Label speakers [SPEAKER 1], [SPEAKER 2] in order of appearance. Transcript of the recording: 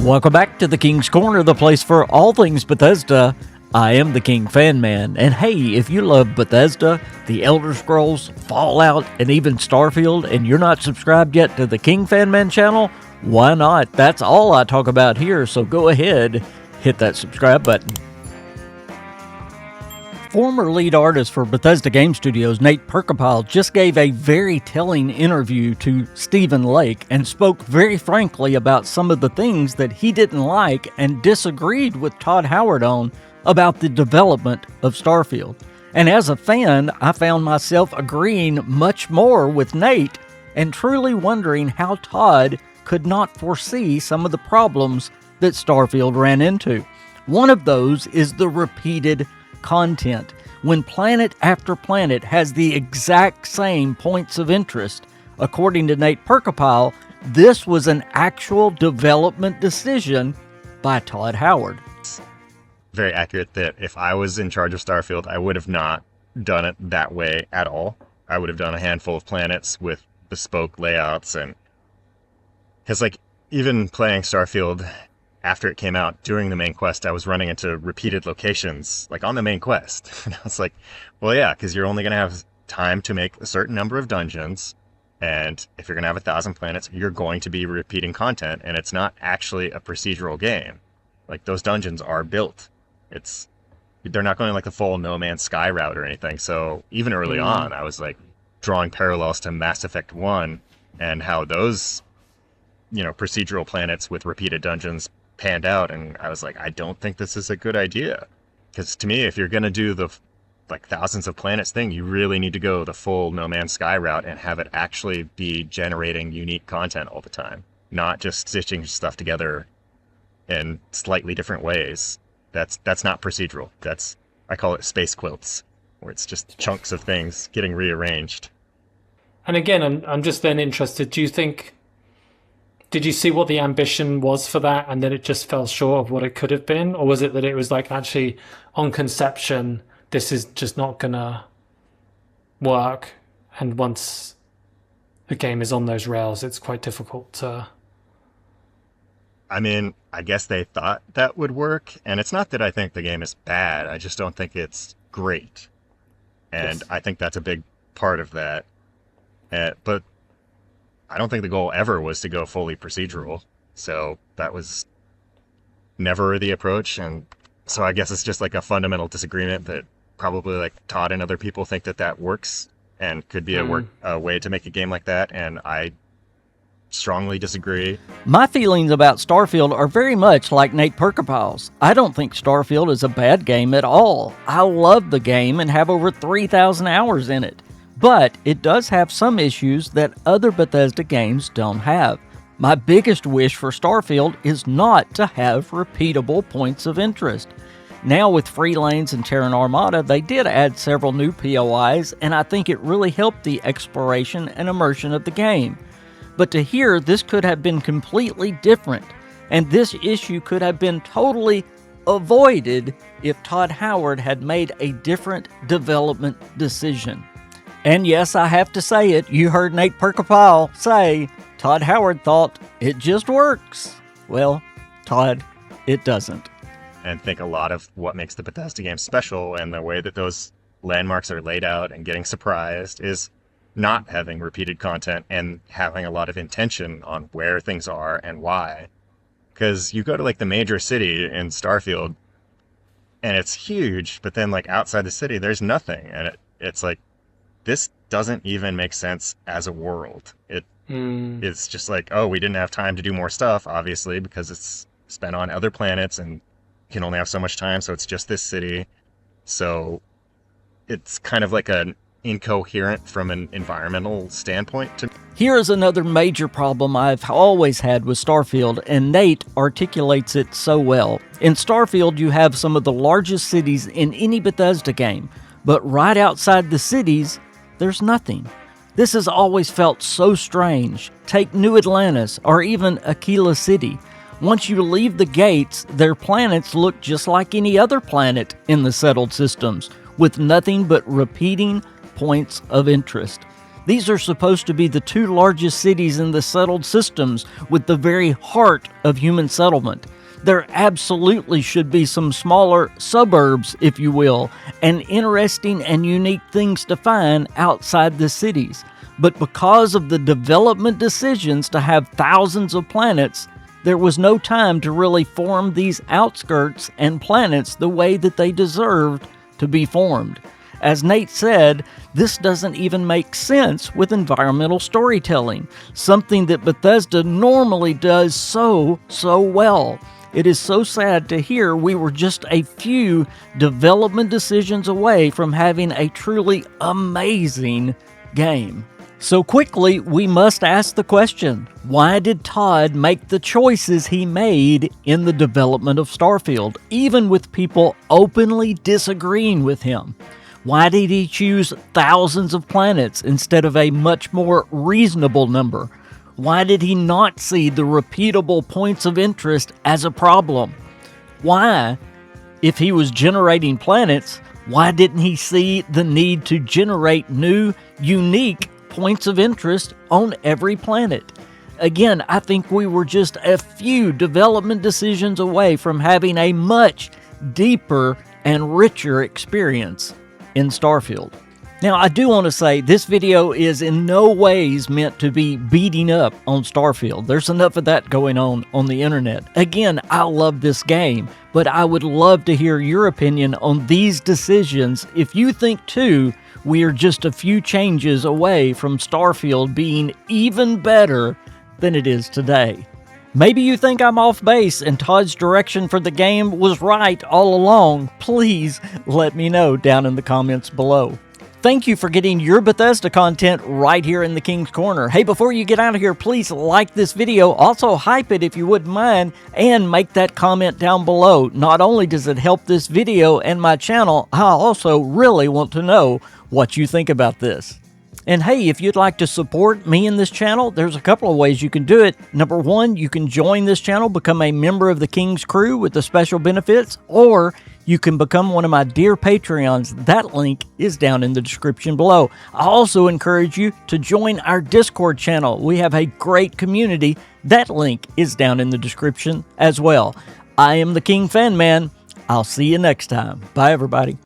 [SPEAKER 1] Welcome back to the King's Corner, the place for all things Bethesda. I am the KingFanMan, and hey, if you love Bethesda, the Elder Scrolls, Fallout, and even Starfield, and you're not subscribed yet to the KingFanMan channel, why not? That's all I talk about here, so go ahead, hit that subscribe button. Former lead artist for Bethesda Game Studios, Nate Purkeypile, just gave a very telling interview to Stephen Lake and spoke very frankly about some of the things that he didn't like and disagreed with Todd Howard on about the development of Starfield. And as a fan, I found myself agreeing much more with Nate and truly wondering how Todd could not foresee some of the problems that Starfield ran into. One of those is the repeated content. When planet after planet has the exact same points of interest, according to Nate Purkeypile, this was an actual development decision by Todd Howard.
[SPEAKER 2] Very accurate that if I was in charge of Starfield, I would have not done it that way at all. I would have done a handful of planets with bespoke layouts, and because like even playing Starfield after it came out, during the main quest, I was running into repeated locations, like on the main quest. And I was like, well, yeah, because you're only going to have time to make a certain number of dungeons. And if you're going to have 1,000 planets, you're going to be repeating content. And it's not actually a procedural game. Like, those dungeons are built. They're not going like the full No Man's Sky route or anything. So even early on, I was like drawing parallels to Mass Effect 1 and how those, procedural planets with repeated dungeons panned out, and I was like, I don't think this is a good idea, because to me, if you're gonna do the thousands of planets thing, you really need to go the full No Man's Sky route and have it actually be generating unique content all the time, not just stitching stuff together in slightly different ways. That's not procedural. I call it space quilts, where it's just chunks of things getting rearranged.
[SPEAKER 3] And again, I'm just then interested, did you see what the ambition was for that and then it just fell short of what it could have been? Or was it that it was like, actually, on conception, this is just not going to work, and once the game is on those rails, it's quite difficult to...
[SPEAKER 2] I mean, I guess they thought that would work, and it's not that I think the game is bad, I just don't think it's great. And yes. I think that's a big part of that. But I don't think the goal ever was to go fully procedural, so that was never the approach, and so I guess it's just like a fundamental disagreement that probably like Todd and other people think that works and could be a way to make a game like that, and I strongly disagree.
[SPEAKER 1] My feelings about Starfield are very much like Nate Purkeypile's. I don't think Starfield is a bad game at all. I love the game and have over 3,000 hours in it. But it does have some issues that other Bethesda games don't have. My biggest wish for Starfield is not to have repeatable points of interest. Now with Free Lanes and Terran Armada, they did add several new POIs, and I think it really helped the exploration and immersion of the game. But to hear this could have been completely different, and this issue could have been totally avoided if Todd Howard had made a different development decision. And yes, I have to say it, you heard Nate Purkeypile say Todd Howard thought it just works. Well, Todd, it doesn't.
[SPEAKER 2] And I think a lot of what makes the Bethesda game special and the way that those landmarks are laid out and getting surprised is not having repeated content and having a lot of intention on where things are and why. Because you go to like the major city in Starfield and it's huge, but then like outside the city there's nothing, and it's like, this doesn't even make sense as a world. It's just like, oh, we didn't have time to do more stuff, obviously, because it's spent on other planets and can only have so much time, so it's just this city. So it's kind of like an incoherent from an environmental standpoint.
[SPEAKER 1] Here is another major problem I've always had with Starfield, and Nate articulates it so well. In Starfield, you have some of the largest cities in any Bethesda game, but right outside the cities, there's nothing. This has always felt so strange. Take New Atlantis or even Aquila City. Once you leave the gates, their planets look just like any other planet in the settled systems, with nothing but repeating points of interest. These are supposed to be the two largest cities in the settled systems with the very heart of human settlement. There absolutely should be some smaller suburbs, if you will, and interesting and unique things to find outside the cities. But because of the development decisions to have thousands of planets, there was no time to really form these outskirts and planets the way that they deserved to be formed. As Nate said, this doesn't even make sense with environmental storytelling, something that Bethesda normally does so well. It is so sad to hear we were just a few development decisions away from having a truly amazing game. So quickly, we must ask the question, why did Todd make the choices he made in the development of Starfield, even with people openly disagreeing with him? Why did he choose thousands of planets instead of a much more reasonable number? Why did he not see the repeatable points of interest as a problem? Why, if he was generating planets, why didn't he see the need to generate new, unique points of interest on every planet? Again, I think we were just a few development decisions away from having a much deeper and richer experience in Starfield. Now, I do want to say this video is in no ways meant to be beating up on Starfield. There's enough of that going on the internet. Again, I love this game, but I would love to hear your opinion on these decisions if you think too we are just a few changes away from Starfield being even better than it is today. Maybe you think I'm off base and Todd's direction for the game was right all along. Please let me know down in the comments below. Thank you for getting your Bethesda content right here in the King's Corner. Hey, before you get out of here, please like this video. Also, hype it if you wouldn't mind, and make that comment down below. Not only does it help this video and my channel, I also really want to know what you think about this. And hey, if you'd like to support me in this channel, there's a couple of ways you can do it. Number one, you can join this channel, become a member of the King's Crew with the special benefits, or you can become one of my dear Patreons. That link is down in the description below. I also encourage you to join our Discord channel. We have a great community. That link is down in the description as well. I am the KingFanMan. I'll see you next time. Bye, everybody.